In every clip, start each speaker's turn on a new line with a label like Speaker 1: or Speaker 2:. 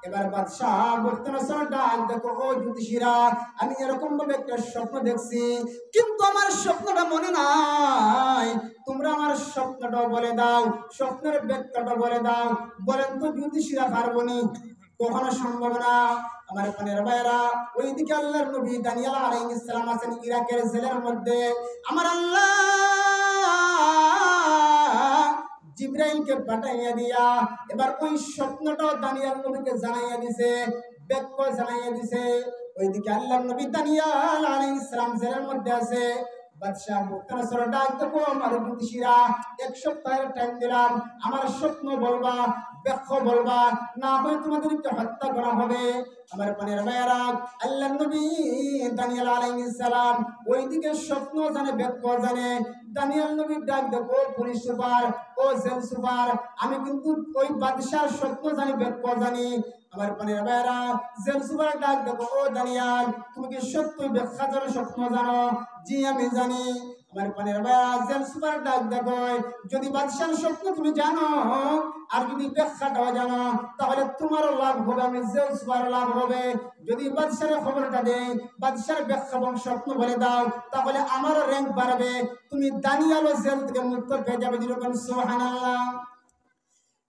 Speaker 1: এবার বাদশাহ বুখতানাসর ডাক দেখো, ও জ্যোতিষীরা, আমি এরকম ভাবে একটা স্বপ্ন দেখছি, কিন্তু আমার স্বপ্নটা মনে নাই। তোমরা আমার স্বপ্নটা বলে দাও, স্বপ্নের ব্যাখ্যাটা বলে দাও। বলেন তো জ্যোতিষীরা পারবনি? কখনো সম্ভব না। আমার প্রাণের ভাইয়েরা, ওইদিকে আল্লাহর নবী দানিয়েল আলাইহিস সালাম আছেন ইরাকের জেলের মধ্যে। আমার আল্লাহ জিবরাইলকে পাঠাইয়া দিয়া এবার ওই স্বপ্নটা দানিয়েল নবীকে জানাইয়া দিছে, ব্যাখ্যা জানাইয়া দিছে। ওইদিকে আল্লাহর নবী দানিয়েল আলাইহিস সালাম জেলের মধ্যে আছে। বাদশাহ মুক্তানসর ডাক দেখো, আমার জ্যোতিষীরা, 1 সপ্তাহের টাইম দিলাম, আমার স্বপ্ন বলবা, ব্যাখ্যা বলবা, না হয় তোমাদেরকে হত্যা করা হবে। আমার প্রাণের ভাইয়েরা, আল্লাহর নবী দানিয়েল আলাইহিস সালাম ওইদিকে স্বপ্ন জানে, ব্যাখ্যা জানে। দানিয়েল নবী ডাক দেখো, পুলিশ সুপার, ও জেল সুপার, আমি কিন্তু ওই বাদশার স্বপ্ন জানি, ব্যাখ্যা জানি। আমার প্রাণের ভাইয়েরা, জেল সুপার ডাক দেখো, ও দানিয়েল, তুমি কি সত্যই ব্যাখ্যা জানো, স্বপ্ন জানো? জি আমি জানি। আমার প্রাণের ভাইয়েরা, জেল সুপার ডাক দেখো, যদি বাদশার স্বপ্ন তুমি জানো আর যদি ব্যাখ্যাটাও জানো, তাহলে তোমারও লাভ হবে, আমি জেল সুপার লাভ হবে। যদি বাদশার খবরটা দেই, বাদশার ব্যাখ্যা এবং স্বপ্ন বলে দাও, তাহলে আমারও র্যাঙ্ক বাড়বে, তুমি দানিয়েলও জেল থেকে মুক্ত পেয়ে যাবে। যেরকম সুবহানাল্লাহ।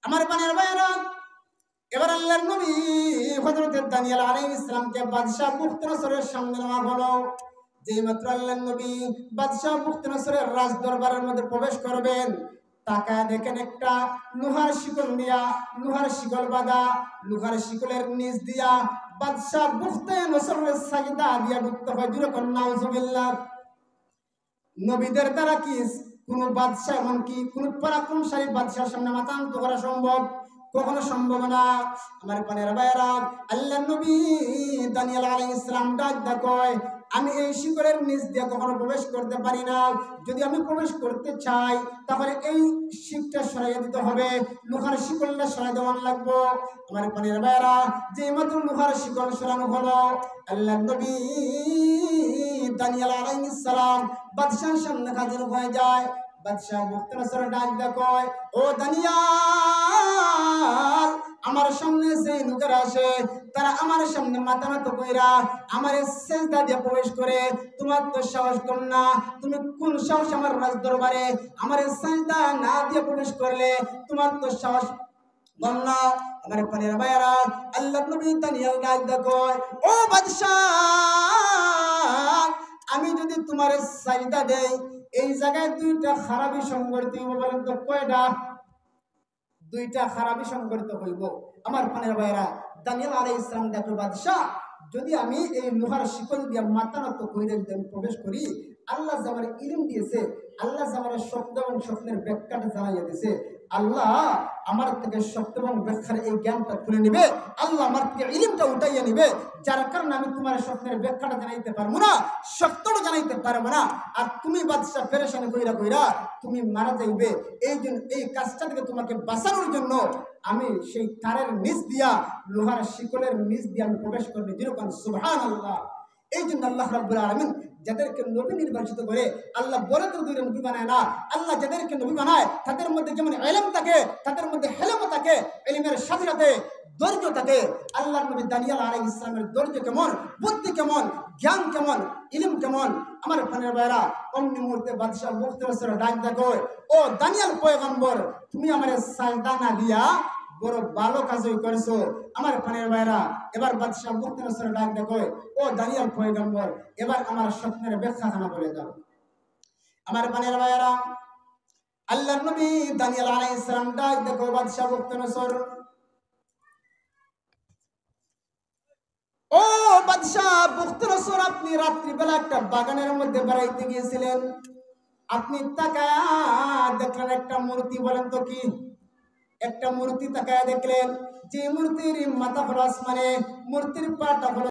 Speaker 1: আমার প্রাণের ভাইয়েরা, এবার আল্লাহর নবী হযরত দানিয়েল আলাইহিস সালামকে বাদশা বুখতানসরের সামনে নেওয়া হলো। যেই মাত্র আল্লাহর নবী বাদশা বুখতানসরের রাজ দরবারের মধ্যে প্রবেশ করবেন, তাকায় দেখেন একটা লোহার শিকল দিয়া, লোহার শিকল বাঁধা, লোহার শিকলের নিচ দিয়া বাদশা বুখতানসরের সাজদা দিয়া ঢুকতে হয়। যেরকম নাউজুবিল্লাহ। নবীদের দ্বারা কি কোন বাদশা, এমনকি কোন পরাক্রমশালী বাদশার সামনে মাথা নত করা সম্ভব? কখনো সম্ভব না। আমার প্রাণের ভাইয়েরা, আল্লাহর নবী দানিয়েল আলাইহিস সালাম ডাক দেখো, আমি এই শিকলের নিচ দিয়ে কখনো প্রবেশ করতে পারি না। যদি আমি প্রবেশ করতে চাই, তাহলে এই শিকটা সরাইয়া দিতে হবে, লোহার শিকলটা সরাই দেওয়ান লাগবো। আমার প্রাণের ভাইয়েরা, যে মাত্র লোহার শিকল সরানো হলো, আল্লাহর নবী দানিয়েল আলাইহিস সালাম বাদশার সামনে হাজির হয়ে যায়। বাদশাহ মুক্তানসর ডাক দেখো, ও দানিয়েল, আমার সামনে যে লোকেরা আসে, তারা আমার সামনে মাথা নত কইরা আমার সিজদা দিয়ে প্রবেশ করে, তোমার তো সাহস কম না? তুমি কোন সাহস আমার রাজ দরবারে আমার সিজদা না দিয়ে প্রবেশ করলে? তোমার তো সাহস কম না? আমার প্রাণের ভাইয়েরা, আল্লাহর নবী দানিয়েল ডাক দেখো, ও বাদশাহ, আমি যদি তোমার সাজদা দেই, এই জায়গায় 2টা খারাপি সংঘটিত হইব। বলেন তো কয়টা? 2টা খারাপি সংঘটিত হইব। আমার প্রাণের ভাইয়েরা, দানিয়েল আলাইহিস সালাম দেখো, বাদশাহ, যদি আমি এই লোহার শিকল দিয়ে মাথা নত কইরে যদি আমি প্রবেশ করি, আল্লাহ যে আমার ইলম দিয়েছে, আল্লাহ যে আমার শব্দ এবং স্বপ্নের ব্যাখ্যাটা জানাইয়া দিয়েছে, আল্লাহ আমার থেকে শব্দ এবং ব্যাখ্যার এই জ্ঞানটা তুলে নিবে, আল্লাহ আমার থেকে ইলমটা উঠাইয়া নিবে, যার কারণে আমি তোমার স্বপ্নের ব্যাখ্যাটা জানাইতে পারবো না, সত্যটা জানাইতে পারবো না। আর তুমি বাদশাহ পেরেশানি কইরা কইরা তুমি মারা যাইবে। এই জন্য এই কাজটা থেকে তোমাকে বাঁচানোর জন্য আমি সেই তারের নিচ দিয়া, লোহার শিকলের নিচ দিয়ে আমি প্রবেশ করবো। যেরকম সুবহানাল্লাহ। এই জন্য আল্লাহ রাব্বুল আলামিন যাদেরকে নবী নির্বাচিত করে, আল্লাহ বলে তো 2 নবী বানায় না, আল্লাহ যাদেরকে নবী বানায় তাদের মধ্যে যেমন ইলম থাকে, তাদের মধ্যে হেলম থাকে, ইলমের সাথে সাথে ধৈর্য থাকে। আল্লাহর নবী দানিয়েল আলাইহিস সালামের ধৈর্য কেমন, বুদ্ধি কেমন, জ্ঞান কেমন, ইলম কেমন। আমার প্রাণের ভাইরা, অমনি মুহূর্তে বাদশাহ মুক্তানসর ডাক দেখো, ও দানিয়েল পয়গম্বর, তুমি আমার সাজদা না দিয়া বড় ভালো কাজই করেছো। আমার প্রাণের ভাইরা, এবার বাদশাহ মুক্তানসর ডাক দেখো, ও দানিয়েল পয়গম্বর, এবার আমার স্বপ্নের ব্যাখ্যাখানা বলে দাও। আমার প্রাণের ভাইরা, আল্লাহর নবী দানিয়েল আলাইহিস সালাম ডাক দেখো, বাদশাহ মুক্তানসর, ও বাদশাহ মুক্তানসর, আপনি রাত্রিবেলা একটা বাগানের মধ্যে বেড়াইতে গিয়েছিলেন, আপনি তাকায়া দেখলেন একটা মূর্তি। বলেন তো কি? একটা মূর্তি তাকায়া দেখলেন, যে মূর্তির মাথা হলো আসমানে, মূর্তির পাটা হলো